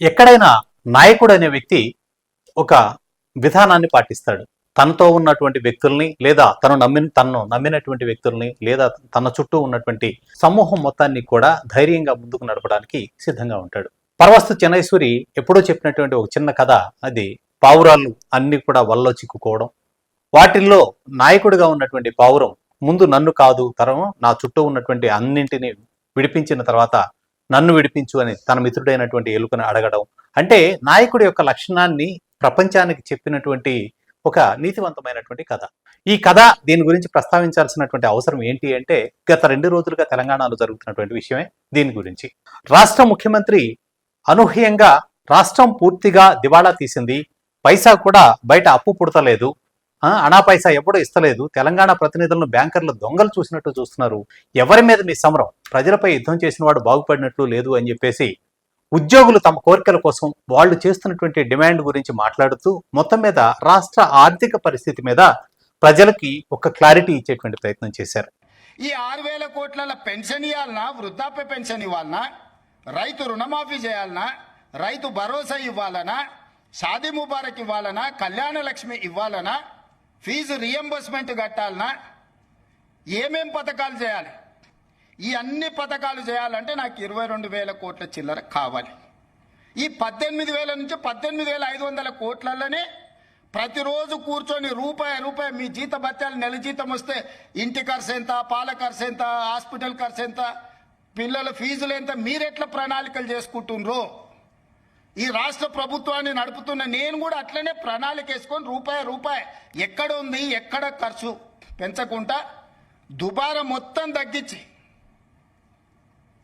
ఎక్కడైనా నాయకుడు అనే వ్యక్తి ఒక విధానాన్ని పాటిస్తాడు. తనతో ఉన్నటువంటి వ్యక్తుల్ని లేదా తనను నమ్మినటువంటి వ్యక్తుల్ని లేదా తన చుట్టూ ఉన్నటువంటి సమూహం మొత్తాన్ని కూడా ధైర్యంగా ముందుకు నడపడానికి సిద్ధంగా ఉంటాడు. పరవస్తు చెన్నైశ్వరి ఎప్పుడో చెప్పినటువంటి ఒక చిన్న కథ, అది పావురాళ్ళు అన్ని కూడా వలలో చిక్కుకోవడం. వాటిల్లో నాయకుడిగా ఉన్నటువంటి పావురం ముందు నన్ను కాదు, నా చుట్టూ ఉన్నటువంటి అన్నింటినీ విడిపించిన తర్వాత నన్ను విడిపించు అని తన మిత్రుడైనటువంటి ఎలుకను అడగడం. అంటే నాయకుడి యొక్క లక్షణాన్ని ప్రపంచానికి చెప్పినటువంటి ఒక నీతివంతమైనటువంటి కథ. ఈ కథ దీని గురించి ప్రస్తావించాల్సినటువంటి అవసరం ఏంటి అంటే, గత 2 రోజులుగా తెలంగాణలో జరుగుతున్నటువంటి విషయమే దీని గురించి. రాష్ట్ర ముఖ్యమంత్రి అనూహ్యంగా రాష్ట్రం పూర్తిగా దివాళా తీసింది, పైసా కూడా బయట అప్పు పుడతలేదు, అనా పైసా ఎప్పుడూ ఇస్తలేదు, తెలంగాణ ప్రతినిధులను బ్యాంకర్లు దొంగలు చూసినట్టు చూస్తున్నారు, ఎవరి మీద మీ సమరం, ప్రజలపై యుద్ధం చేసిన వాడు బాగుపడినట్లు లేదు అని చెప్పేసి ఉద్యోగులు తమ కోరికల కోసం వాళ్ళు చేస్తున్నటువంటి డిమాండ్ గురించి మాట్లాడుతూ మొత్తం మీద రాష్ట్ర ఆర్థిక పరిస్థితి మీద ప్రజలకి ఒక క్లారిటీ ఇచ్చేటువంటి ప్రయత్నం చేశారు. ఈ 6,000 కోట్ల పెన్షన్ ఇవ్వాలన్నా, వృద్ధాప్య పెన్షన్ ఇవ్వాలన్నా, రైతు రుణమాఫీ చేయాలన్నా, రైతు భరోసా ఇవ్వాలన్నా, షాదీ ముబారక్ ఇవ్వాలన్నా, కళ్యాణ లక్ష్మి ఇవ్వాలన్నా, ఫీజు రియంబర్స్మెంట్ కట్టాలన్నా, ఏమేం పథకాలు చేయాలి? ఈ అన్ని పథకాలు చేయాలంటే నాకు 22,000 కోట్ల చిల్లర కావాలి. ఈ 18,000 నుంచి 18,500 కోట్లలోనే ప్రతిరోజు కూర్చొని రూపాయి మీ జీత భత్యాలు నెల జీతం వస్తే ఇంటి ఖర్చు ఎంత, పాల ఖర్చు ఎంత, హాస్పిటల్ ఖర్చు ఎంత, పిల్లల ఫీజులు ఎంత, మీరెట్లా ప్రణాళికలు చేసుకుంటున్నారు? ఈ రాష్ట్ర ప్రభుత్వాన్ని నడుపుతున్న నేను కూడా అట్లనే ప్రణాళిక వేసుకొని రూపాయి ఎక్కడ ఉంది, ఎక్కడ ఖర్చు పెంచకుండా దుబారా మొత్తం తగ్గించి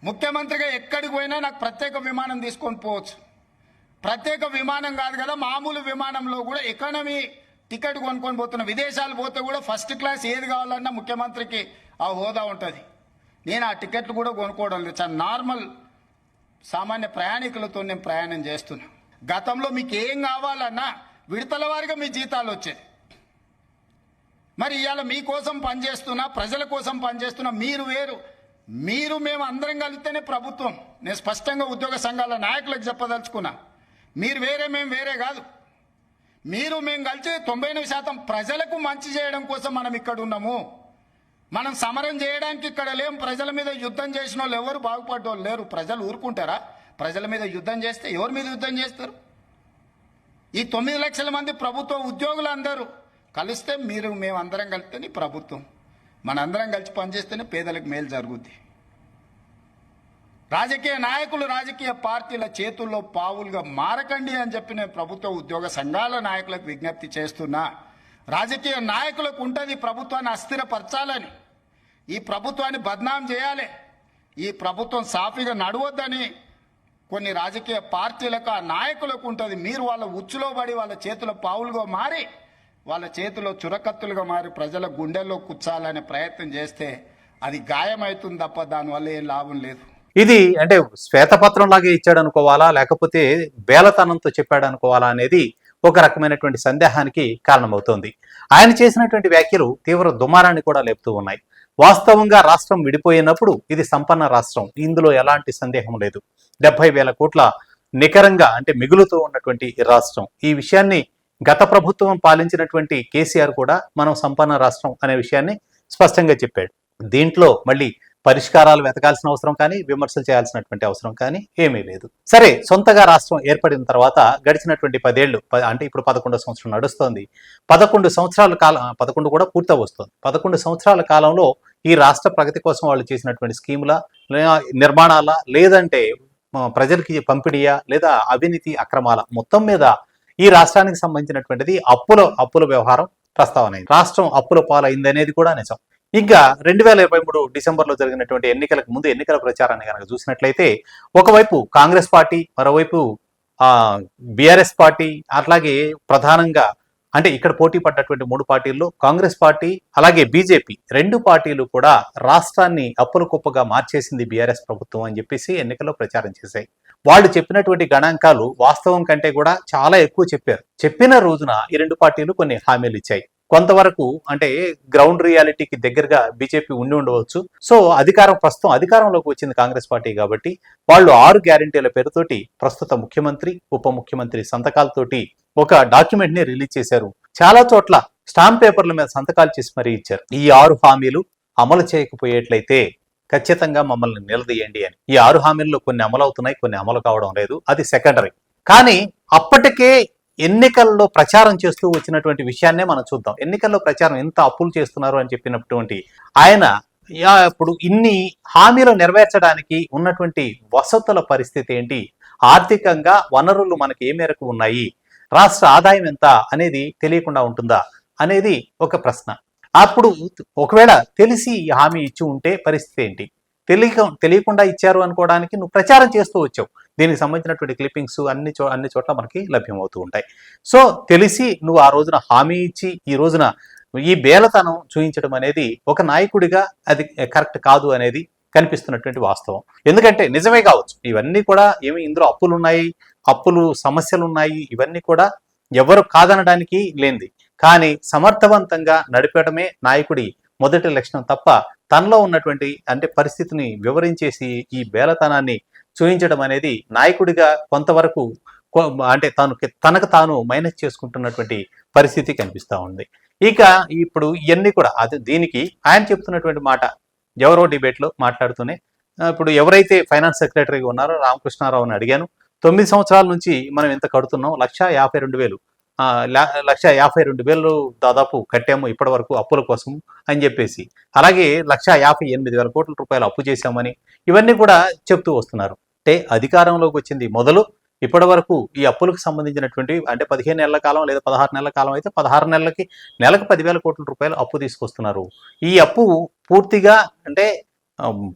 ముఖ్యమంత్రిగా ఎక్కడికి పోయినా నాకు ప్రత్యేక విమానం తీసుకొని పోవచ్చు. ప్రత్యేక విమానం కాదు కదా, మామూలు విమానంలో కూడా ఎకానమీ టికెట్ కొనుక్కొని పోతున్నా. విదేశాలు పోతే కూడా ఫస్ట్ క్లాస్ ఏది కావాలన్నా ముఖ్యమంత్రికి ఆ హోదా ఉంటుంది. నేను ఆ టికెట్లు కూడా కొనుక్కోవడం లేదు, చాలా నార్మల్ సామాన్య ప్రయాణికులతో నేను ప్రయాణం చేస్తున్నా. గతంలో మీకు ఏం కావాలన్నా విడతల వారిగా మీ జీతాలు వచ్చేది. మరి ఇవాళ మీకోసం పనిచేస్తున్నా, ప్రజల కోసం పనిచేస్తున్నా, మీరు వేరు, మీరు మేము అందరం కలిస్తేనే ప్రభుత్వం. నేను స్పష్టంగా ఉద్యోగ సంఘాల నాయకులకు చెప్పదలుచుకున్నా, మీరు వేరే మేము వేరే కాదు. మీరు మేము కలిసి 99% ప్రజలకు మంచి చేయడం కోసం మనం ఇక్కడ ఉన్నాము. మనం సమరం చేయడానికి ఇక్కడ లేం. ప్రజల మీద యుద్ధం చేసిన వాళ్ళు ఎవరు బాగుపడ్డోళ్ళు లేరు. ప్రజలు ఊరుకుంటారా? ప్రజల మీద యుద్ధం చేస్తే ఎవరి మీద యుద్ధం చేస్తారు? ఈ 9 లక్షల మంది ప్రభుత్వ ఉద్యోగులు అందరూ కలిస్తే మేము అందరం కలిస్తేనే ప్రభుత్వం. మనందరం కలిసి పనిచేస్తేనే పేదలకు మేలు జరుగుద్ది. రాజకీయ నాయకులు రాజకీయ పార్టీల చేతుల్లో పావులుగా మారకండి అని చెప్పి నేను ప్రభుత్వ ఉద్యోగ సంఘాల నాయకులకు విజ్ఞప్తి చేస్తున్నా. రాజకీయ నాయకులకు ఉంటుంది ప్రభుత్వాన్ని అస్థిరపరచాలని, ఈ ప్రభుత్వాన్ని బద్నాం చేయాలి, ఈ ప్రభుత్వం సాఫీగా నడవద్దని కొన్ని రాజకీయ పార్టీలకు ఆ నాయకులకు ఉంటుంది. మీరు వాళ్ళ ఉచ్చులో పడి వాళ్ళ చేతుల పావులుగా మారి, వాళ్ళ చేతిలో చురకత్తులుగా మారి ప్రజల గుండెల్లో కూర్చాలనే ప్రయత్నం చేస్తే అది గాయమవుతుంది తప్ప దానివల్ల ఏం లాభం లేదు. ఇది అంటే శ్వేతపత్రం లాగా ఇచ్చాడు అనుకోవాలా, లేకపోతే బేలతనంతో చెప్పాడు అనుకోవాలా అనేది ఒక రకమైనటువంటి సందేహానికి కారణమవుతోంది. ఆయన చేసినటువంటి వ్యాఖ్యలు తీవ్ర దుమారాన్ని కూడా లేపుతూ ఉన్నాయి. వాస్తవంగా రాష్ట్రం విడిపోయినప్పుడు ఇది సంపన్న రాష్ట్రం, ఇందులో ఎలాంటి సందేహం లేదు. 70,000 కోట్ల నికరంగా అంటే మిగులుతూ ఉన్నటువంటి ఈ రాష్ట్రం. ఈ విషయాన్ని గత ప్రభుత్వం పాలించినటువంటి కేసీఆర్ కూడా మనం సంపన్న రాష్ట్రం అనే విషయాన్ని స్పష్టంగా చెప్పాడు. దీంట్లో మళ్ళీ పరిష్కారాలు వెతకాల్సిన అవసరం కానీ, విమర్శలు చేయాల్సినటువంటి అవసరం కానీ ఏమీ లేదు. సరే, సొంతగా రాష్ట్రం ఏర్పడిన తర్వాత గడిచినటువంటి 10 ఏళ్ళు అంటే ఇప్పుడు 11వ సంవత్సరం నడుస్తోంది. 11 సంవత్సరాల కాలం, 11 కూడా పూర్తవస్తుంది. 11 సంవత్సరాల కాలంలో ఈ రాష్ట్ర ప్రగతి కోసం వాళ్ళు చేసినటువంటి స్కీముల నిర్మాణాల, లేదంటే ప్రజలకి పంపిణీయా, లేదా అవినీతి అక్రమాల, మొత్తం మీద ఈ రాష్ట్రానికి సంబంధించినటువంటిది అప్పుల వ్యవహారం ప్రస్తావన అయింది. రాష్ట్రం అప్పుల పాలైందనేది కూడా నిజం. ఇంకా 2023 డిసెంబర్లో జరిగినటువంటి ఎన్నికలకు ముందు ఎన్నికల ప్రచారాన్ని కనుక చూసినట్లయితే ఒకవైపు కాంగ్రెస్ పార్టీ, మరోవైపు బీఆర్ఎస్ పార్టీ, అట్లాగే ప్రధానంగా అంటే ఇక్కడ పోటీ పడ్డటువంటి 3 పార్టీల్లో కాంగ్రెస్ పార్టీ అలాగే బీజేపీ 2 పార్టీలు కూడా రాష్ట్రాన్ని అప్పుల కుప్పగా మార్చేసింది బీఆర్ఎస్ ప్రభుత్వం అని చెప్పేసి ఎన్నికల్లో ప్రచారం చేశాయి. వాళ్ళు చెప్పినటువంటి గణాంకాలు వాస్తవం కంటే కూడా చాలా ఎక్కువ చెప్పారు. చెప్పిన రోజున ఈ 2 పార్టీలు కొన్ని హామీలు ఇచ్చాయి. కొంతవరకు అంటే గ్రౌండ్ రియాలిటీకి దగ్గరగా బీజేపీ ఉండి ఉండవచ్చు. సో ప్రస్తుతం అధికారంలోకి వచ్చింది కాంగ్రెస్ పార్టీ కాబట్టి వాళ్ళు 6 గ్యారెంటీల పేరుతోటి ప్రస్తుత ముఖ్యమంత్రి, ఉప ముఖ్యమంత్రి సంతకాలతోటి ఒక డాక్యుమెంట్ ని రిలీజ్ చేశారు. చాలా చోట్ల స్టాంప్ పేపర్ల మీద సంతకాలు చేసి మరీ ఇచ్చారు. ఈ 6 హామీలు అమలు చేయకపోయేట్లయితే ఖచ్చితంగా మమ్మల్ని నిలదీయండి అని. ఈ 6 హామీల్లో కొన్ని అమలు అవుతున్నాయి, కొన్ని అమలు కావడం లేదు, అది సెకండరీ. కానీ అప్పటికే ఎన్నికల్లో ప్రచారం చేస్తూ వచ్చినటువంటి విషయాన్నే మనం చూద్దాం. ఎన్నికల్లో ప్రచారం ఎంత అప్పులు చేస్తున్నారు అని చెప్పినటువంటి ఆయన ఇప్పుడు ఇన్ని హామీలు నెరవేర్చడానికి ఉన్నటువంటి వసతుల పరిస్థితి ఏంటి, ఆర్థికంగా వనరులు మనకి ఏ మేరకు ఉన్నాయి, రాష్ట్ర ఆదాయం ఎంత అనేది తెలియకుండా ఉంటుందా అనేది ఒక ప్రశ్న. అప్పుడు ఒకవేళ తెలిసి ఈ హామీ ఇచ్చి ఉంటే పరిస్థితి ఏంటి? తెలియకుండా ఇచ్చారు అనుకోవడానికి నువ్వు ప్రచారం చేస్తూ వచ్చావు. దీనికి సంబంధించినటువంటి క్లిప్పింగ్స్ అన్ని చోట్ల మనకి లభ్యమవుతూ ఉంటాయి. సో తెలిసి నువ్వు ఆ రోజున హామీ ఇచ్చి ఈ రోజున ఈ బేలతనం చూపించడం అనేది ఒక నాయకుడిగా అది కరెక్ట్ కాదు అనేది కనిపిస్తున్నటువంటి వాస్తవం. ఎందుకంటే నిజమే కావచ్చు, ఇవన్నీ కూడా ఇందులో అప్పులు ఉన్నాయి, అప్పులు సమస్యలు ఉన్నాయి, ఇవన్నీ కూడా ఎవరు కాదనడానికి లేనిది. కానీ సమర్థవంతంగా నడిపడమే నాయకుడి మొదటి లక్షణం తప్ప తనలో ఉన్నటువంటి పరిస్థితిని వివరించేసి ఈ బేలతనాన్ని చూపించడం అనేది నాయకుడిగా కొంతవరకు తనకు తాను మైనస్ చేసుకుంటున్నటువంటి పరిస్థితి కనిపిస్తూ ఉంది. ఇక ఇప్పుడు ఇవన్నీ కూడా దీనికి ఆయన చెప్తున్నటువంటి మాట ఎవరో డిబేట్లో మాట్లాడుతూనే ఇప్పుడు ఎవరైతే ఫైనాన్స్ సెక్రటరీగా ఉన్నారో రామకృష్ణారావుని అడిగాను, 9 సంవత్సరాల నుంచి మనం ఎంత కడుతున్నాం, 1,52,000 1,52,000 దాదాపు కట్టాము ఇప్పటి వరకు అప్పుల కోసం అని చెప్పేసి, అలాగే 1,58,000 కోట్ల రూపాయలు అప్పు చేశామని ఇవన్నీ కూడా చెప్తూ వస్తున్నారు. అంటే అధికారంలోకి వచ్చింది మొదలు ఇప్పటి వరకు ఈ అప్పులకు సంబంధించినటువంటి 15 నెలల కాలం లేదా 16 నెలల కాలం అయితే 16 నెలలకి నెలకు 10,000 కోట్ల రూపాయలు అప్పు తీసుకొస్తున్నారు. ఈ అప్పు పూర్తిగా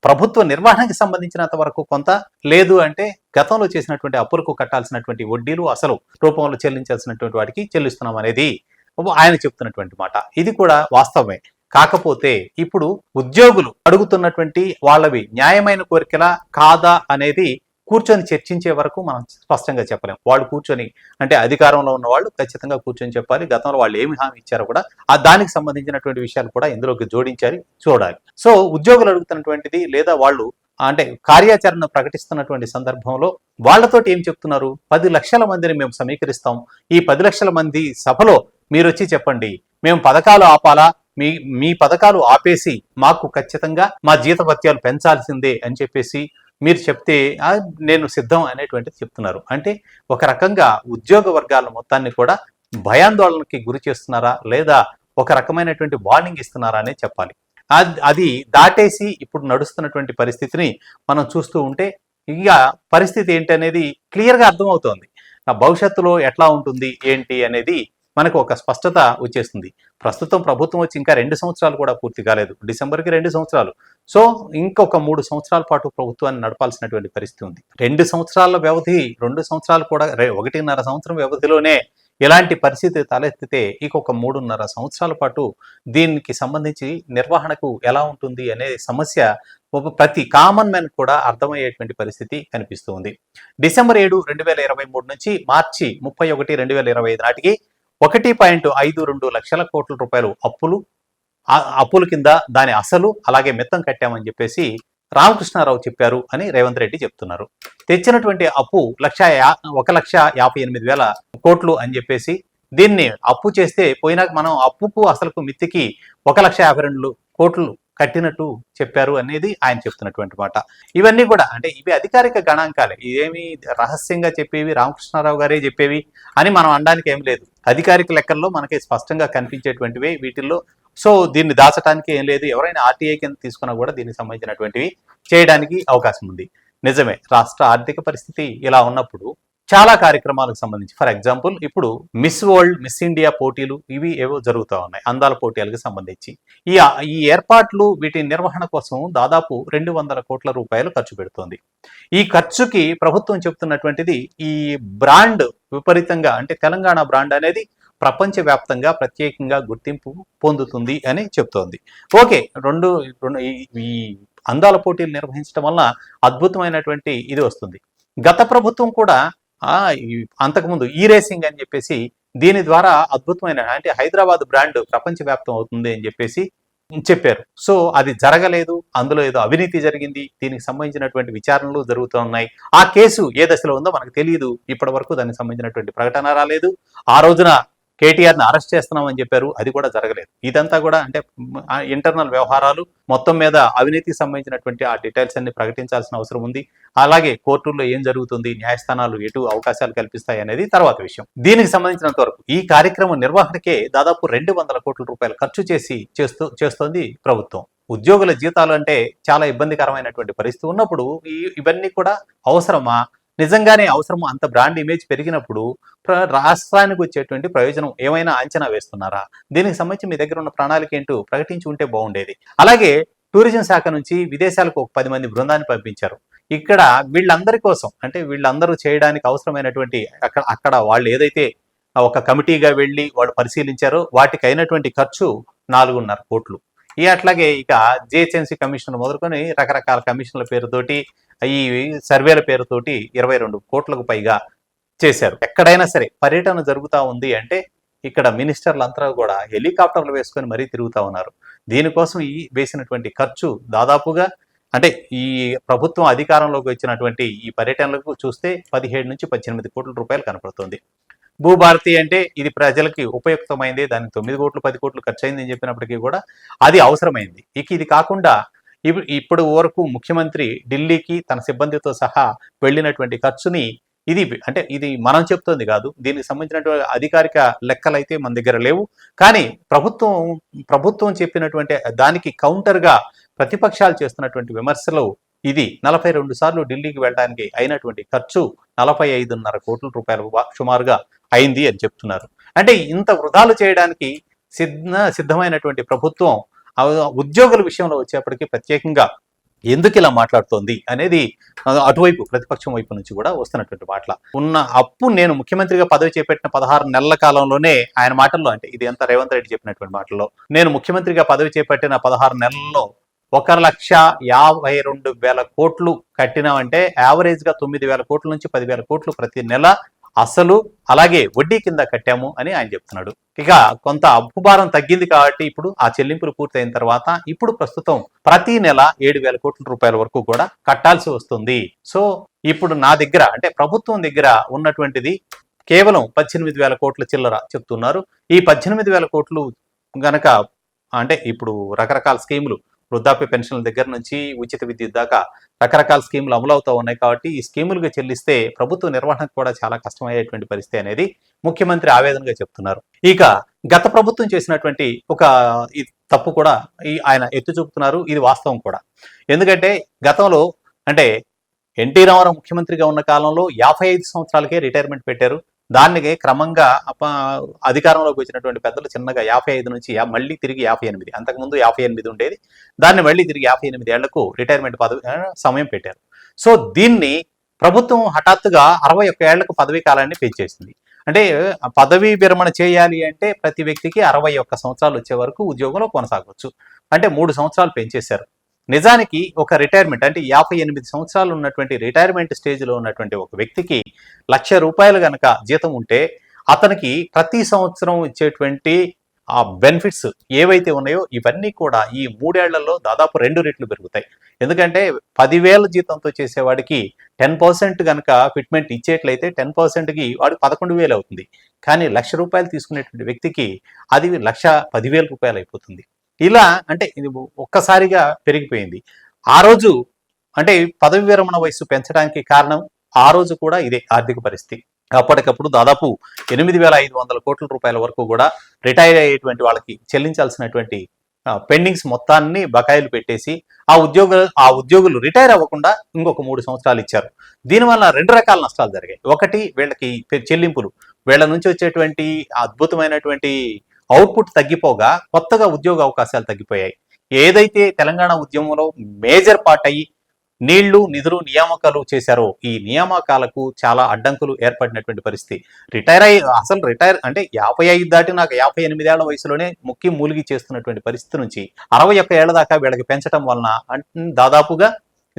ప్రభుత్వ నిర్వహణకి సంబంధించినంత వరకు కొంత, లేదు అంటే గతంలో చేసినటువంటి అప్పులకు కట్టాల్సినటువంటి వడ్డీలు అసలు రూపంలో చెల్లించాల్సినటువంటి వాటికి చెల్లిస్తున్నాం అనేది ఆయన చెప్తున్నటువంటి మాట. ఇది కూడా వాస్తవమే. కాకపోతే ఇప్పుడు ఉద్యోగులు అడుగుతున్నటువంటి వాళ్ళవి న్యాయమైన కోరికలా కాదా అనేది కూర్చొని చర్చించే వరకు మనం స్పష్టంగా చెప్పలేం. వాళ్ళు కూర్చొని అధికారంలో ఉన్న వాళ్ళు ఖచ్చితంగా కూర్చొని చెప్పాలి. గతంలో వాళ్ళు ఏమి హామీ ఇచ్చారో కూడా దానికి సంబంధించినటువంటి విషయాలు కూడా ఇందులోకి జోడించాలి, చూడాలి. సో ఉద్యోగులు అడుగుతున్నటువంటిది లేదా వాళ్ళు కార్యాచరణ ప్రకటిస్తున్నటువంటి సందర్భంలో వాళ్ళతోటి ఏం చెప్తున్నారు, 10 లక్షల మందిని మేము సమీకరిస్తాం, ఈ 10 లక్షల మంది సభలో మీరు వచ్చి చెప్పండి, మేము పథకాలు ఆపాలా, మీ పథకాలు ఆపేసి మాకు ఖచ్చితంగా మా జీతభత్యాలు పెంచాల్సిందే అని చెప్పేసి మీరు చెప్తే నేను సిద్ధం అనేటువంటిది చెప్తున్నారు. ఒక రకంగా ఉద్యోగ వర్గాల మొత్తాన్ని కూడా భయాందోళనకి గురి చేస్తున్నారా లేదా ఒక రకమైనటువంటి వార్నింగ్ ఇస్తున్నారా అనే చెప్పాలి. అది దాటేసి ఇప్పుడు నడుస్తున్నటువంటి పరిస్థితిని మనం చూస్తూ ఉంటే ఇక పరిస్థితి ఏంటి అనేది క్లియర్గా అర్థమవుతోంది. భవిష్యత్తులో ఎట్లా ఉంటుంది ఏంటి అనేది మనకు ఒక స్పష్టత వచ్చేస్తుంది. ప్రస్తుతం ప్రభుత్వం వచ్చి ఇంకా 2 సంవత్సరాలు కూడా పూర్తి కాలేదు, డిసెంబర్కి 2 సంవత్సరాలు. సో ఇంకొక 3 సంవత్సరాల పాటు ప్రభుత్వాన్ని నడపాల్సినటువంటి పరిస్థితి ఉంది. 2 సంవత్సరాల వ్యవధి, 2 సంవత్సరాలు కూడా 1.5 సంవత్సరం వ్యవధిలోనే ఇలాంటి పరిస్థితి తలెత్తితే ఇంకొక 3.5 సంవత్సరాల పాటు దీనికి సంబంధించి నిర్వహణకు ఎలా ఉంటుంది అనే సమస్య ప్రతి కామన్ మ్యాన్ కూడా అర్థమయ్యేటువంటి పరిస్థితి కనిపిస్తుంది. డిసెంబర్ 7, 2023 నుంచి మార్చి 31, 2025 నాటికి 1.52 లక్షల కోట్ల రూపాయలు అప్పుల కింద దాని అసలు అలాగే మెత్తం కట్టామని చెప్పేసి రామకృష్ణారావు చెప్పారు అని రేవంత్ రెడ్డి చెప్తున్నారు. తెచ్చినటువంటి అప్పు 1,58,000 కోట్లు అని చెప్పేసి, దీన్ని అప్పు చేస్తే పోయినాక మనం అప్పుకు అసలుకు మిత్తికి 1,52 కోట్లు కట్టినట్టు చెప్పారు అనేది ఆయన చెప్తున్నటువంటి మాట. ఇవన్నీ కూడా ఇవి అధికారిక గణాంకాలే, ఇదేమి రహస్యంగా చెప్పేవి రామకృష్ణారావు గారే చెప్పేవి అని మనం అనడానికి ఏం లేదు. అధికారిక లెక్కల్లో మనకి స్పష్టంగా కనిపించేటువంటివి వీటిల్లో. సో దీన్ని దాచడానికి ఏం లేదు. ఎవరైనా ఆర్టీఐ కింద తీసుకున్నా కూడా దీనికి సంబంధించినటువంటివి చేయడానికి అవకాశం ఉంది. నిజమే, రాష్ట్ర ఆర్థిక పరిస్థితి ఇలా ఉన్నప్పుడు చాలా కార్యక్రమాలకు సంబంధించి, ఫర్ ఎగ్జాంపుల్ ఇప్పుడు మిస్ వరల్డ్, మిస్ ఇండియా పోటీలు ఇవి ఏవో జరుగుతూ ఉన్నాయి, అందాల పోటీలకు సంబంధించి. ఈ ఏర్పాట్లు వీటి నిర్వహణ కోసం దాదాపు 200 కోట్ల రూపాయలు ఖర్చు పెడుతోంది. ఈ ఖర్చుకి ప్రభుత్వం చెప్తున్నటువంటిది ఈ బ్రాండ్ విపరీతంగా తెలంగాణ బ్రాండ్ అనేది ప్రపంచవ్యాప్తంగా ప్రత్యేకంగా గుర్తింపు పొందుతుంది అని చెప్తోంది. ఓకే, ఈ అందాల పోటీలు నిర్వహించడం వల్ల అద్భుతమైనటువంటి ఇది వస్తుంది. గత ప్రభుత్వం కూడా అంతకుముందు ఈ రేసింగ్ అని చెప్పేసి దీని ద్వారా అద్భుతమైన అంటే హైదరాబాద్ బ్రాండ్ ప్రపంచవ్యాప్తం అవుతుంది అని చెప్పేసి చెప్పారు. సో అది జరగలేదు, అందులో ఏదో అవినీతి జరిగింది, దీనికి సంబంధించినటువంటి విచారణలు జరుగుతున్నాయి. ఆ కేసు ఏ దశలో ఉందో మనకు తెలియదు, ఇప్పటి వరకు దానికి సంబంధించినటువంటి ప్రకటన రాలేదు. ఆ రోజున కేటీఆర్ ని అరెస్ట్ చేస్తున్నామని చెప్పారు, అది కూడా జరగలేదు. ఇదంతా కూడా అంటే ఇంటర్నల్ వ్యవహారాలు, మొత్తం మీద అవినీతికి సంబంధించినటువంటి ఆ డీటెయిల్స్ అన్ని ప్రకటించాల్సిన అవసరం ఉంది. అలాగే కోర్టుల్లో ఏం జరుగుతుంది, న్యాయస్థానాలు ఎటు అవకాశాలు కల్పిస్తాయి అనేది తర్వాత విషయం. దీనికి సంబంధించినంత వరకు ఈ కార్యక్రమం నిర్వహణకే దాదాపు 200 కోట్ల రూపాయలు ఖర్చు చేస్తోంది ప్రభుత్వం. ఉద్యోగుల జీతాలు అంటే చాలా ఇబ్బందికరమైనటువంటి పరిస్థితి ఉన్నప్పుడు ఇవన్నీ కూడా అవసరమా? నిజంగానే అవసరమా? అంత బ్రాండ్ ఇమేజ్ పెరిగినప్పుడు రాష్ట్రానికి వచ్చేటువంటి ప్రయోజనం ఏమైనా అంచనా వేస్తున్నారా? దీనికి సంబంధించి మీ దగ్గర ఉన్న ప్రణాళిక ఏంటో ప్రకటించి ఉంటే బాగుండేది. అలాగే టూరిజం శాఖ నుంచి విదేశాలకు ఒక 10 మంది బృందాన్ని పంపించారు. ఇక్కడ వీళ్ళందరి కోసం అంటే వీళ్ళందరూ చేయడానికి అవసరమైనటువంటి అక్కడ వాళ్ళు ఏదైతే ఒక కమిటీగా వెళ్ళి వాళ్ళు పరిశీలించారో వాటికి అయినటువంటి ఖర్చు 4.5 కోట్లు. అట్లాగే ఇక జిహెచ్ఎంసీ కమిషన్ మొదలుకొని రకరకాల కమిషన్ల పేరుతోటి ఈ సర్వేల పేరుతోటి 22 కోట్లకు పైగా చేశారు. ఎక్కడైనా సరే పర్యటన జరుగుతూ ఉంది అంటే ఇక్కడ మినిస్టర్లు అంతా కూడా హెలికాప్టర్లు వేసుకొని మరీ తిరుగుతూ ఉన్నారు. దీనికోసం వేసినటువంటి ఖర్చు దాదాపుగా అంటే ఈ ప్రభుత్వం అధికారంలోకి వచ్చినటువంటి ఈ పర్యటనలకు చూస్తే 17 నుంచి 18 కోట్ల రూపాయలు కనపడుతుంది. భూభారతి అంటే ఇది ప్రజలకి ఉపయుక్తమైంది, దానికి 9 కోట్లు 10 కోట్లు ఖర్చు అయింది అని చెప్పినప్పటికీ కూడా అది అవసరమైంది. ఇది కాకుండా ఇప్పుడు వరకు ముఖ్యమంత్రి ఢిల్లీకి తన సిబ్బందితో సహా వెళ్ళినటువంటి ఖర్చుని ఇది మనం చెప్తోంది కాదు, దీనికి సంబంధించినటువంటి అధికారిక లెక్కలైతే మన దగ్గర లేవు. కానీ ప్రభుత్వం చెప్పినటువంటి దానికి కౌంటర్గా ప్రతిపక్షాలు చేస్తున్నటువంటి విమర్శలు ఇది 42 సార్లు ఢిల్లీకి వెళ్ళడానికి అయినటువంటి ఖర్చు 45.5 కోట్ల రూపాయలు సుమారుగా అయింది అని చెప్తున్నారు. అంటే ఇంత వృధాలు చేయడానికి సిద్ధమైనటువంటి ప్రభుత్వం ఉద్యోగుల విషయంలో వచ్చేప్పటికీ ప్రత్యేకంగా ఎందుకు ఇలా మాట్లాడుతోంది అనేది అటువైపు ప్రతిపక్షం వైపు నుంచి కూడా వస్తున్నటువంటి మాటల ఉన్న అప్పు నేను ముఖ్యమంత్రిగా పదవి చేపట్టిన 16 నెలల కాలంలోనే ఆయన మాటల్లో అంటే ఇది ఎంత రేవంత్ రెడ్డి చెప్పినటువంటి మాటల్లో నేను ముఖ్యమంత్రిగా పదవి చేపట్టిన 16 నెలల్లో 1,52,000 కోట్లు కట్టినామంటే యావరేజ్ గా 9,000 కోట్ల నుంచి 10,000 కోట్లు ప్రతి నెల అసలు అలాగే వడ్డీ కింద కట్టాము అని ఆయన చెప్తున్నాడు. ఇక కొంత అప్పు భారం తగ్గింది కాబట్టి ఇప్పుడు ఆ చెల్లింపులు పూర్తయిన తర్వాత ఇప్పుడు ప్రస్తుతం ప్రతి నెల 7,000 కోట్ల రూపాయల వరకు కూడా కట్టాల్సి వస్తుంది. సో ఇప్పుడు నా దగ్గర అంటే ప్రభుత్వం దగ్గర ఉన్నటువంటిది కేవలం 18,000 కోట్ల చిల్లర చెప్తున్నారు. ఈ 18,000 కోట్లు గనక అంటే ఇప్పుడు రకరకాల స్కీములు వృద్ధాప్య పెన్షన్ల దగ్గర నుంచి ఉచిత విద్యుత్ దాకా రకరకాల స్కీములు అమలు అవుతూ ఉన్నాయి కాబట్టి ఈ స్కీములుగా చెల్లిస్తే ప్రభుత్వ నిర్వహణకు కూడా చాలా కష్టమయ్యేటువంటి పరిస్థితి అనేది ముఖ్యమంత్రి ఆవేదనగా చెప్తున్నారు. ఇక గత ప్రభుత్వం చేసినటువంటి ఒక తప్పు కూడా ఆయన ఎత్తి చూపుతున్నారు. ఇది వాస్తవం కూడా. ఎందుకంటే గతంలో అంటే ఎన్టీ రామారావు ముఖ్యమంత్రిగా ఉన్న కాలంలో 55 సంవత్సరాలకే రిటైర్మెంట్ పెట్టారు. దానికి క్రమంగా అధికారంలోకి వచ్చినటువంటి పెద్దలు చిన్నగా 55 నుంచి మళ్ళీ తిరిగి 58, అంతకుముందు 58 ఉండేది, దాన్ని మళ్ళీ తిరిగి 58 ఏళ్లకు రిటైర్మెంట్ సమయం పెట్టారు. సో దీన్ని ప్రభుత్వం హఠాత్తుగా 61 ఏళ్లకు పదవీ కాలాన్ని పెంచేసింది. అంటే పదవీ విరమణ చేయాలి అంటే ప్రతి వ్యక్తికి 61 సంవత్సరాలు వచ్చే వరకు ఉద్యోగంలో కొనసాగవచ్చు. అంటే 3 సంవత్సరాలు పెంచేశారు. నిజానికి ఒక రిటైర్మెంట్ అంటే 58 సంవత్సరాలు ఉన్నటువంటి రిటైర్మెంట్ స్టేజ్లో ఉన్నటువంటి ఒక వ్యక్తికి ₹1,00,000 గనక జీతం ఉంటే అతనికి ప్రతి సంవత్సరం ఇచ్చేటువంటి ఆ బెనిఫిట్స్ ఏవైతే ఉన్నాయో ఇవన్నీ కూడా ఈ 3 ఏళ్లలో దాదాపు 2 రెట్లు పెరుగుతాయి. ఎందుకంటే 10,000 జీతంతో చేసేవాడికి 10% గనక ఫిట్మెంట్ ఇచ్చేట్లయితే 10%కి వాడికి 11,000 అవుతుంది. కానీ ₹1,00,000 తీసుకునేటువంటి వ్యక్తికి అది ₹1,10,000 అయిపోతుంది. ఇలా అంటే ఇది ఒక్కసారిగా పెరిగిపోయింది. ఆ రోజు అంటే పదవి విరమణ వయసు పెంచడానికి కారణం ఆ రోజు కూడా ఇదే ఆర్థిక పరిస్థితి. అప్పటికప్పుడు దాదాపు 8,500 కోట్ల రూపాయల వరకు కూడా రిటైర్ అయ్యేటువంటి వాళ్ళకి చెల్లించాల్సినటువంటి పెండింగ్స్ మొత్తాన్ని బకాయిలు పెట్టేసి ఆ ఉద్యోగులు రిటైర్ అవ్వకుండా ఇంకొక 3 సంవత్సరాలు ఇచ్చారు. దీనివల్ల 2 రకాల నష్టాలు జరిగాయి. ఒకటి, వీళ్ళకి చెల్లింపులు, వీళ్ళ నుంచి వచ్చేటువంటి అద్భుతమైనటువంటి అవుట్పుట్ తగ్గిపోగా కొత్తగా ఉద్యోగ అవకాశాలు తగ్గిపోయాయి. ఏదైతే తెలంగాణ ఉద్యమంలో మేజర్ పార్ట్ అయ్యి నీళ్లు నిధులు నియామకాలు చేశారో ఈ నియామకాలకు చాలా అడ్డంకులు ఏర్పడినటువంటి పరిస్థితి. రిటైర్ అంటే 55 దాటి నాకు 58 ఏళ్ల వయసులోనే ముక్కి మూలిగి చేస్తున్నటువంటి పరిస్థితి నుంచి 61 ఏళ్ల దాకా వీళ్ళకి పెంచడం వలన దాదాపుగా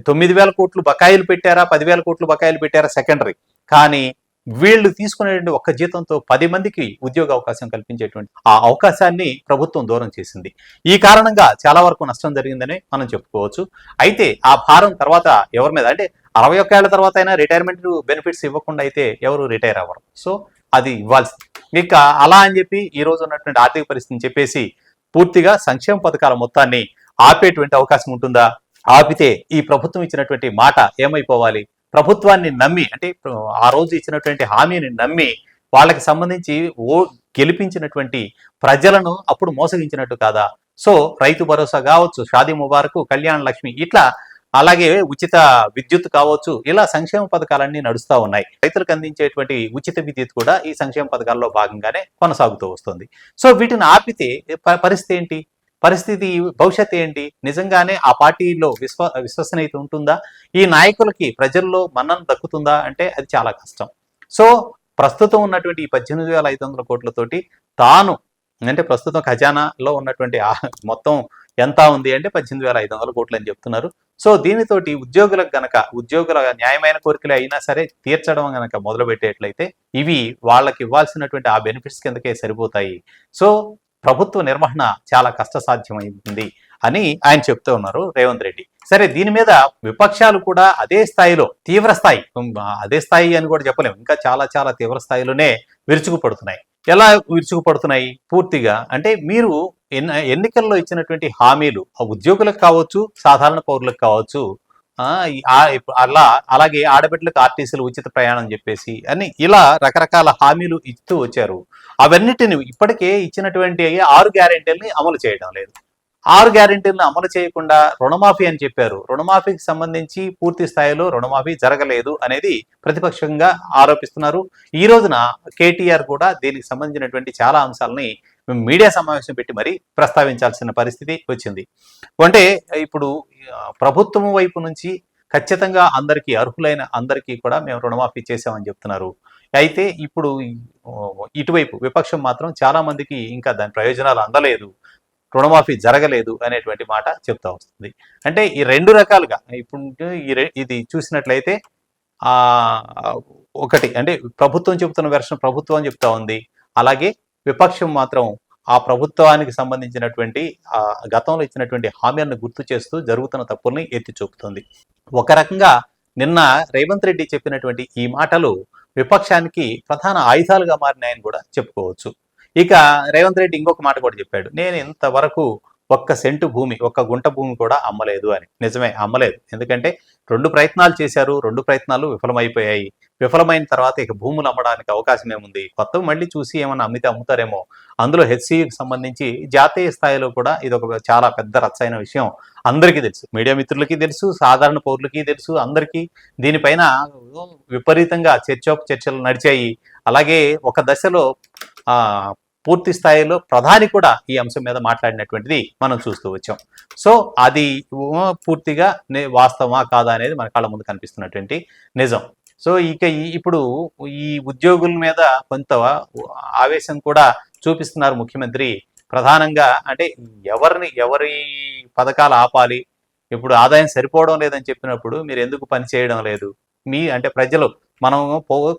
9,000 కోట్లు బకాయిలు పెట్టారా 10,000 కోట్లు బకాయిలు పెట్టారా సెకండరీ. కానీ వీళ్ళు తీసుకునేటువంటి ఒక్క జీతంతో 10 మందికి ఉద్యోగ అవకాశం కల్పించేటువంటి ఆ అవకాశాన్ని ప్రభుత్వం దూరం చేసింది. ఈ కారణంగా చాలా వరకు నష్టం జరిగిందని మనం చెప్పుకోవచ్చు. అయితే ఆ భారం తర్వాత ఎవరి మీద అంటే 61 ఏళ్ల తర్వాత అయినా రిటైర్మెంట్ బెనిఫిట్స్ ఇవ్వకుండా అయితే ఎవరు రిటైర్ అవ్వరు. సో అది ఇవ్వాల్సింది. ఇక అలా అని చెప్పి ఈ రోజు ఉన్నటువంటి ఆర్థిక పరిస్థితిని చెప్పేసి పూర్తిగా సంక్షేమ పథకాల మొత్తాన్ని ఆపేటువంటి అవకాశం ఉంటుందా? ఆపితే ఈ ప్రభుత్వం ఇచ్చినటువంటి మాట ఏమైపోవాలి? ప్రభుత్వాన్ని నమ్మి అంటే ఆ రోజు ఇచ్చినటువంటి హామీని నమ్మి వాళ్ళకి సంబంధించి గెలిపించినటువంటి ప్రజలను అప్పుడు మోసగించినట్టు కాదా? సో రైతు భరోసా కావచ్చు, షాదీ ముబారక్, కళ్యాణ లక్ష్మి, ఇట్లా అలాగే ఉచిత విద్యుత్ కావచ్చు, ఇలా సంక్షేమ పథకాలన్నీ నడుస్తూ ఉన్నాయి. రైతులకు అందించేటువంటి ఉచిత విద్యుత్ కూడా ఈ సంక్షేమ పథకాల్లో భాగంగానే కొనసాగుతూ వస్తుంది. సో వీటిని ఆపితే పరిస్థితి ఏంటి? పరిస్థితి భవిష్యత్తు ఏంటి? నిజంగానే ఆ పార్టీలో విశ్వసనీయత ఉంటుందా? ఈ నాయకులకి ప్రజల్లో మన్నన దక్కుతుందా అంటే అది చాలా కష్టం. సో ప్రస్తుతం ఉన్నటువంటి ఈ 18,500 కోట్లతోటి తాను అంటే ప్రస్తుతం ఖజానాలో ఉన్నటువంటి మొత్తం ఎంత ఉంది అంటే 18,500 కోట్లు అని చెప్తున్నారు. సో దీనితోటి ఉద్యోగులకు గనక ఉద్యోగుల న్యాయమైన కోరికలు అయినా సరే తీర్చడం గనక మొదలు పెట్టేట్లయితే ఇవి వాళ్ళకి ఇవ్వాల్సినటువంటి ఆ బెనిఫిట్స్ కిందకే సరిపోతాయి. సో ప్రభుత్వ నిర్వహణ చాలా కష్టసాధ్యమైంది అని ఆయన చెప్తూ ఉన్నారు రేవంత్ రెడ్డి. సరే, దీని మీద విపక్షాలు కూడా అదే స్థాయిలో తీవ్ర స్థాయి, అదే స్థాయి అని కూడా చెప్పలేము, ఇంకా చాలా చాలా తీవ్ర స్థాయిలోనే విరుచుకుపడుతున్నాయి. ఎలా విరుచుకుపడుతున్నాయి? పూర్తిగా అంటే మీరు ఎన్నికల్లో ఇచ్చినటువంటి హామీలు ఉద్యోగులకు కావచ్చు, సాధారణ పౌరులకు కావచ్చు, అలాగే ఆడబిడ్డలకు ఆర్టీసీలు ఉచిత ప్రయాణం చెప్పేసి అని ఇలా రకరకాల హామీలు ఇస్తూ వచ్చారు. అవన్నిటిని ఇప్పటికే ఇచ్చినటువంటి 6 గ్యారెంటీల్ని అమలు చేయడం లేదు. 6 గ్యారెంటీలను అమలు చేయకుండా రుణమాఫీ అని చెప్పారు. రుణమాఫీకి సంబంధించి పూర్తి స్థాయిలో రుణమాఫీ జరగలేదు అనేది ప్రతిపక్షంగా ఆరోపిస్తున్నారు. ఈ రోజున కేటీఆర్ కూడా దీనికి సంబంధించినటువంటి చాలా అంశాలని మీడియా సమావేశం పెట్టి మరీ ప్రస్తావించాల్సిన పరిస్థితి వచ్చింది. అంటే ఇప్పుడు ప్రభుత్వం వైపు నుంచి ఖచ్చితంగా అందరికీ అర్హులైన అందరికీ కూడా మేము రుణమాఫీ చేసామని చెప్తున్నారు. అయితే ఇప్పుడు ఇటువైపు విపక్షం మాత్రం చాలా మందికి ఇంకా దాని ప్రయోజనాలు అందలేదు, రుణమాఫీ జరగలేదు అనేటువంటి మాట చెప్తా వస్తుంది. అంటే ఈ 2 రకాలుగా ఇప్పుడు ఇది చూసినట్లయితే ఒకటి అంటే ప్రభుత్వం చెబుతున్న వెర్షన్ ప్రభుత్వం అని చెప్తా ఉంది, అలాగే విపక్షం మాత్రం ఆ ప్రభుత్వానికి సంబంధించినటువంటి గతంలో ఇచ్చినటువంటి హామీలను గుర్తు చేస్తూ జరుగుతున్న తప్పుల్ని ఎత్తి చూపుతుంది. ఒక రకంగా నిన్న రేవంత్ రెడ్డి చెప్పినటువంటి ఈ మాటలు విపక్షానికి ప్రధాన ఆయుధాలుగా మారినాయని కూడా చెప్పుకోవచ్చు. ఇక రేవంత్ రెడ్డి ఇంకొక మాట కూడా చెప్పాడు, నేను ఇంతవరకు 1 సెంటు భూమి, 1 గుంట భూమి కూడా అమ్మలేదు అని. నిజమే, అమ్మలేదు. ఎందుకంటే 2 ప్రయత్నాలు చేశారు, 2 ప్రయత్నాలు విఫలమైపోయాయి. విఫలమైన తర్వాత ఇక భూములు అమ్మడానికి అవకాశం ఏముంది? కొత్తవి మళ్ళీ చూసి ఏమన్నా అమ్ముతారేమో. అందులో హెచ్సికి సంబంధించి జాతీయ స్థాయిలో కూడా ఇది ఒక చాలా పెద్ద రచ్చైన విషయం అందరికీ తెలుసు, మీడియా మిత్రులకి తెలుసు, సాధారణ పౌరులకి తెలుసు, అందరికీ దీనిపైన విపరీతంగా చర్చలు నడిచాయి. అలాగే ఒక దశలో పూర్తి స్థాయిలో ప్రధాని కూడా ఈ అంశం మీద మాట్లాడినటువంటిది మనం చూస్తూ వచ్చాం. సో అది పూర్తిగా వాస్తవమా కాదా అనేది మన కళ్ళ ముందు కనిపిస్తున్నటువంటి నిజం. సో ఇక ఇప్పుడు ఈ ఉద్యోగుల మీద కొంత ఆవేశం కూడా చూపిస్తున్నారు ముఖ్యమంత్రి. ప్రధానంగా అంటే ఎవరి పథకాలు ఆపాలి, ఇప్పుడు ఆదాయం సరిపోవడం లేదని చెప్పినప్పుడు మీరు ఎందుకు పని చేయడం లేదు? అంటే ప్రజలు మనం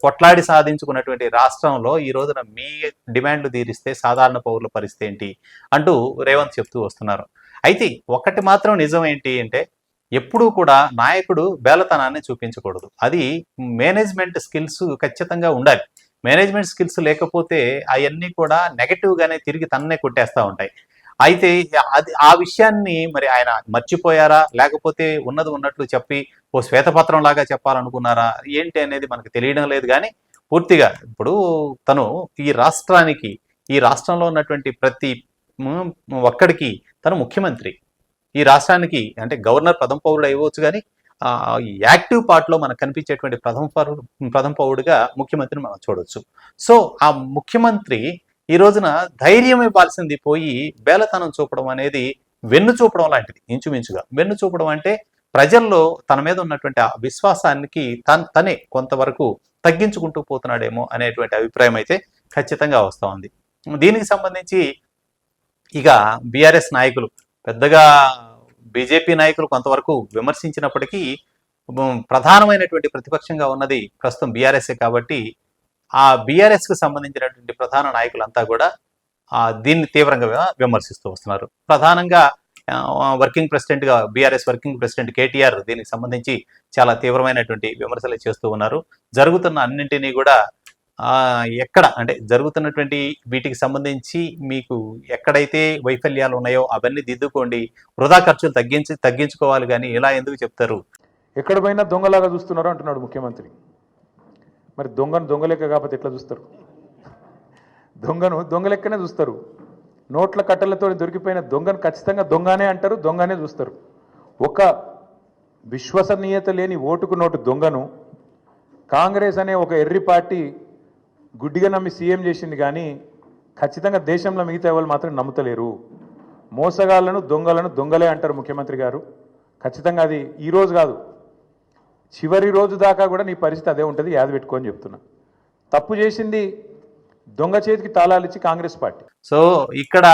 కొట్లాడి సాధించుకున్నటువంటి రాష్ట్రంలో ఈ రోజున మీ డిమాండ్లు తీరిస్తే సాధారణ పౌరుల పరిస్థితి ఏంటి అంటూ రేవంత్ చెప్తూ వస్తున్నారు. అయితే ఒకటి మాత్రం నిజం ఏంటి అంటే ఎప్పుడూ కూడా నాయకుడు బేలతనాన్ని చూపించకూడదు. అది మేనేజ్మెంట్ స్కిల్స్ ఖచ్చితంగా ఉండాలి. మేనేజ్మెంట్ స్కిల్స్ లేకపోతే అవన్నీ కూడా నెగటివ్గానే తిరిగి తన్నే కొట్టేస్తూ ఉంటాయి. అయితే ఆ విషయాన్ని మరి ఆయన మర్చిపోయారా, లేకపోతే ఉన్నట్లు చెప్పి ఓ శ్వేతపత్రం లాగా చెప్పాలనుకున్నారా ఏంటి అనేది మనకు తెలియడం లేదు. కానీ పూర్తిగా ఇప్పుడు తను ఈ రాష్ట్రంలో ఉన్నటువంటి ప్రతి ఒక్కడికి తను ముఖ్యమంత్రి. ఈ రాష్ట్రానికి అంటే గవర్నర్ ప్రథమ పౌరుడు అయ్యవచ్చు, కానీ యాక్టివ్ పార్ట్లో మనకు కనిపించేటువంటి ప్రథమ పౌరుడుగా ముఖ్యమంత్రిని మనం చూడవచ్చు. సో ఆ ముఖ్యమంత్రి ఈ రోజున ధైర్యం ఇవ్వాల్సింది పోయి బేలతనం చూపడం అనేది వెన్ను చూపడం లాంటిది. ఇంచుమించుగా వెన్ను చూపడం అంటే ప్రజల్లో తన మీద ఉన్నటువంటి ఆ విశ్వాసానికి తనే కొంతవరకు తగ్గించుకుంటూ పోతున్నాడేమో అనేటువంటి అభిప్రాయం అయితే ఖచ్చితంగా వస్తూ ఉంది. దీనికి సంబంధించి ఇక బీఆర్ఎస్ నాయకులు పెద్దగా బీజేపీ నాయకులు కొంతవరకు విమర్శించినప్పటికీ ప్రధానమైనటువంటి ప్రతిపక్షంగా ఉన్నది ప్రస్తుతం బీఆర్ఎస్ఏ కాబట్టి ఆ బీఆర్ఎస్ కు సంబంధించినటువంటి ప్రధాన నాయకులంతా కూడా దీన్ని తీవ్రంగా విమర్శిస్తూ వస్తున్నారు. ప్రధానంగా వర్కింగ్ ప్రెసిడెంట్ గా బీఆర్ఎస్ వర్కింగ్ ప్రెసిడెంట్ కేటీఆర్ దీనికి సంబంధించి చాలా తీవ్రమైనటువంటి విమర్శలు చేస్తూ ఉన్నారు. జరుగుతున్న అన్నింటినీ కూడా ఎక్కడ అంటే జరుగుతున్నటువంటి వీటికి సంబంధించి మీకు ఎక్కడైతే వైఫల్యాలు ఉన్నాయో అవన్నీ దిద్దుకోండి, వృధా ఖర్చులు తగ్గించుకోవాలి, కానీ ఇలా ఎందుకు చెప్తారు? ఎక్కడ పోయినా దొంగలాగా చూస్తున్నారు అంటున్నాడు ముఖ్యమంత్రి. మరి దొంగను దొంగలెక్క కాకపోతే ఎట్లా చూస్తారు? దొంగను దొంగలెక్కనే చూస్తారు. నోట్ల కట్టలతో దొరికిపోయిన దొంగను ఖచ్చితంగా దొంగనే అంటారు, దొంగనే చూస్తారు. ఒక విశ్వసనీయత లేని ఓటుకు నోటు దొంగను కాంగ్రెస్ అనే ఒక ఎర్రి పార్టీ గుడ్డిగా నమ్మి సీఎం చేసింది, కానీ ఖచ్చితంగా దేశంలో మిగతా వాళ్ళు మాత్రం నమ్ముతలేరు. మోసగాళ్లను దొంగలను దొంగలే అంటారు ముఖ్యమంత్రి గారు. ఖచ్చితంగా అది ఈరోజు కాదు, చివరి రోజు దాకా కూడా నీ పరిస్థితి అదే ఉంటుంది, యాద పెట్టుకొని చెప్తున్నా. తప్పు చేసింది దొంగ చేతికి తాళాలు ఇచ్చి కాంగ్రెస్ పార్టీ. సో ఇక్కడ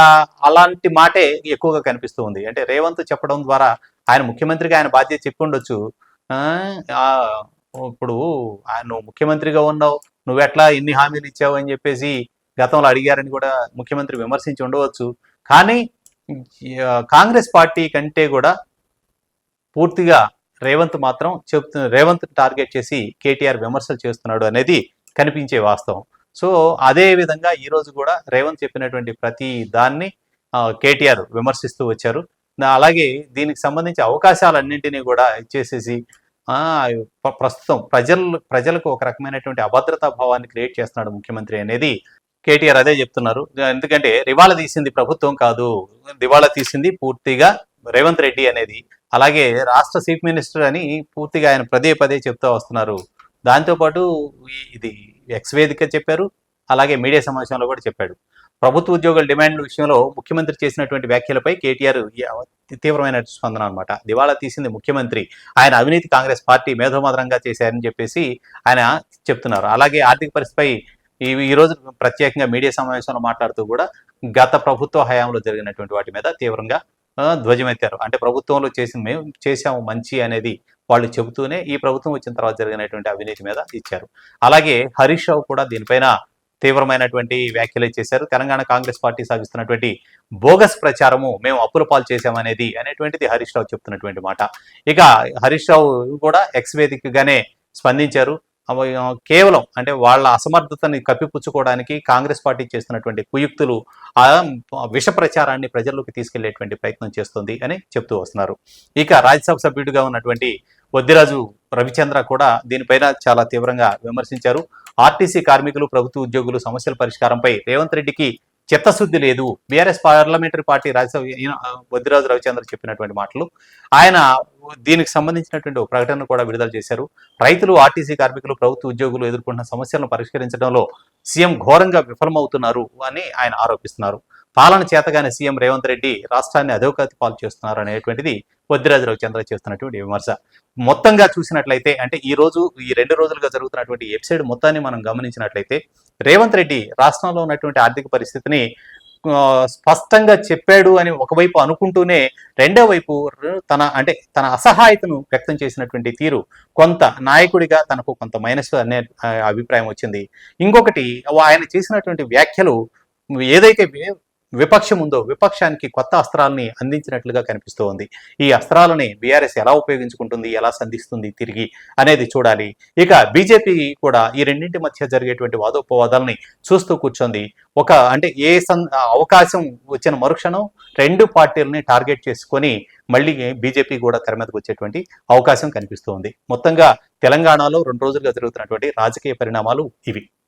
అలాంటి మాటే ఎక్కువగా కనిపిస్తూ ఉంది. అంటే రేవంత్ చెప్పడం ద్వారా ఆయన ముఖ్యమంత్రిగా ఆయన బాధ్యత చెప్పి ఉండొచ్చు. ఇప్పుడు నువ్వు ముఖ్యమంత్రిగా ఉన్నావు, నువ్వెట్లా ఇన్ని హామీలు ఇచ్చావు అని చెప్పేసి గతంలో అడిగారని కూడా ముఖ్యమంత్రి విమర్శించి ఉండవచ్చు. కానీ కాంగ్రెస్ పార్టీ కంటే కూడా పూర్తిగా రేవంత్ టార్గెట్ చేసి కేటీఆర్ విమర్శలు చేస్తున్నాడు అనేది కనిపించే వాస్తవం. సో అదే విధంగా ఈ రోజు కూడా రేవంత్ చెప్పినటువంటి ప్రతి దాన్ని కేటీఆర్ విమర్శిస్తూ వచ్చారు. అలాగే దీనికి సంబంధించి అవకాశాలన్నింటినీ కూడా ఇచ్చేసేసి ప్రస్తుతం ప్రజలకు ఒక రకమైనటువంటి అభద్రతా భావాన్ని క్రియేట్ చేస్తున్నాడు ముఖ్యమంత్రి అనేది కేటీఆర్ అదే చెప్తున్నారు. ఎందుకంటే దివాళా తీసింది ప్రభుత్వం కాదు, దివాళా తీసింది పూర్తిగా రేవంత్ రెడ్డి అనేది. అలాగే రాష్ట్ర చీఫ్ మినిస్టర్ అని పూర్తిగా ఆయన పదే చెప్తూ వస్తున్నారు. దాంతోపాటు ఇది ఎక్స్ వేదిక చెప్పారు, అలాగే మీడియా సమావేశంలో కూడా చెప్పాడు. ప్రభుత్వ ఉద్యోగుల డిమాండ్ల విషయంలో ముఖ్యమంత్రి చేసినటువంటి వ్యాఖ్యలపై కేటీఆర్ తీవ్రమైన స్పందన అనమాట. దివాళా తీసింది ముఖ్యమంత్రి, ఆయన అవినీతి కాంగ్రెస్ పార్టీ మేధోమదనంగా చేశారని చెప్పేసి ఆయన చెప్తున్నారు. అలాగే ఆర్థిక పరిస్థితిపై ఈ రోజు ప్రత్యేకంగా మీడియా సమావేశంలో మాట్లాడుతూ కూడా గత ప్రభుత్వ హయాంలో జరిగినటువంటి వాటి మీద తీవ్రంగా ధ్వజమెత్తారు. అంటే ప్రభుత్వంలో మేము చేశాము మంచి అనేది వాళ్ళు చెబుతూనే ఈ ప్రభుత్వం వచ్చిన తర్వాత జరిగినటువంటి అవినీతి మీద ఇచ్చారు. అలాగే హరీష్ రావు కూడా దీనిపైన తీవ్రమైనటువంటి వ్యాఖ్యలు చేశారు. తెలంగాణ కాంగ్రెస్ పార్టీ సాగిస్తున్నటువంటి బోగస్ ప్రచారము మేము అప్పుల పాలు చేశామనేది అనేటువంటిది హరీష్ రావు చెప్తున్నటువంటి మాట. ఇక హరీష్ రావు కూడా ఎక్స్ వేదికగానే స్పందించారు. కేవలం అంటే వాళ్ళ అసమర్థతని కప్పిపుచ్చుకోవడానికి కాంగ్రెస్ పార్టీ చేస్తున్నటువంటి కుయుక్తులు విష ప్రచారాన్ని ప్రజల్లోకి తీసుకెళ్లేటువంటి ప్రయత్నం చేస్తుంది అని చెప్తూ వస్తున్నారు. ఇక రాజ్యసభ సభ్యుడిగా ఉన్నటువంటి వద్దిరాజు రవిచంద్ర కూడా దీనిపైన చాలా తీవ్రంగా విమర్శించారు. ఆర్టీసీ కార్మికులు ప్రభుత్వ ఉద్యోగులు సమస్యల పరిష్కారంపై రేవంత్ రెడ్డికి చిత్తశుద్ధి లేదు. BRS parliamentary party Rajya Sabha Vaddiraju Ravichandra చెప్పినటువంటి మాటలు. ఆయన దీనికి సంబంధించినటువంటి ఒక ప్రకటన కూడా విడుదల చేశారు. రైతులు, ఆర్టీసీ కార్మికులు, ప్రభుత్వ ఉద్యోగులు ఎదుర్కొంటున్న సమస్యలను పరిష్కరించడంలో సీఎం ఘోరంగా విఫలమవుతున్నారు అని ఆయన ఆరోపిస్తున్నారు. పాలన చేతగానే సీఎం రేవంత్ రెడ్డి రాష్ట్రాన్ని అధోగతి పాలు చేస్తున్నారు అనేటువంటిది వద్దిరాజు రవిచంద్ర చేస్తున్నటువంటి విమర్శ. మొత్తంగా చూసినట్లయితే అంటే ఈ 2 రోజులుగా జరుగుతున్నటువంటి ఎపిసోడ్ మొత్తాన్ని మనం గమనించినట్లయితే రేవంత్ రెడ్డి రాష్ట్రంలో ఉన్నటువంటి ఆర్థిక పరిస్థితిని స్పష్టంగా చెప్పాడు అని ఒకవైపు అనుకుంటూనే రెండో వైపు తన అసహాయతను వ్యక్తం చేసినటువంటి తీరు కొంత నాయకుడిగా తనకు కొంత మైనస్ అనే అభిప్రాయం వచ్చింది. ఇంకొకటి ఆయన చేసినటువంటి వ్యాఖ్యలు ఏదైతే విపక్షం ఉందో విపక్షానికి కొత్త అస్త్రాలని అందించినట్లుగా కనిపిస్తూ ఉంది. ఈ అస్త్రాలని బీఆర్ఎస్ ఎలా ఉపయోగించుకుంటుంది, ఎలా సంధిస్తుంది తిరిగి అనేది చూడాలి. ఇక బీజేపీ కూడా ఈ రెండింటి మధ్య జరిగేటువంటి వాదోపవాదాలని చూస్తూ కూర్చొంది. అవకాశం వచ్చిన మరుక్షణం 2 పార్టీలని టార్గెట్ చేసుకొని మళ్ళీ బీజేపీ కూడా తెర మీదకి వచ్చేటువంటి అవకాశం కనిపిస్తూ ఉంది. మొత్తంగా తెలంగాణలో 2 రోజులుగా జరుగుతున్నటువంటి రాజకీయ పరిణామాలు ఇవి.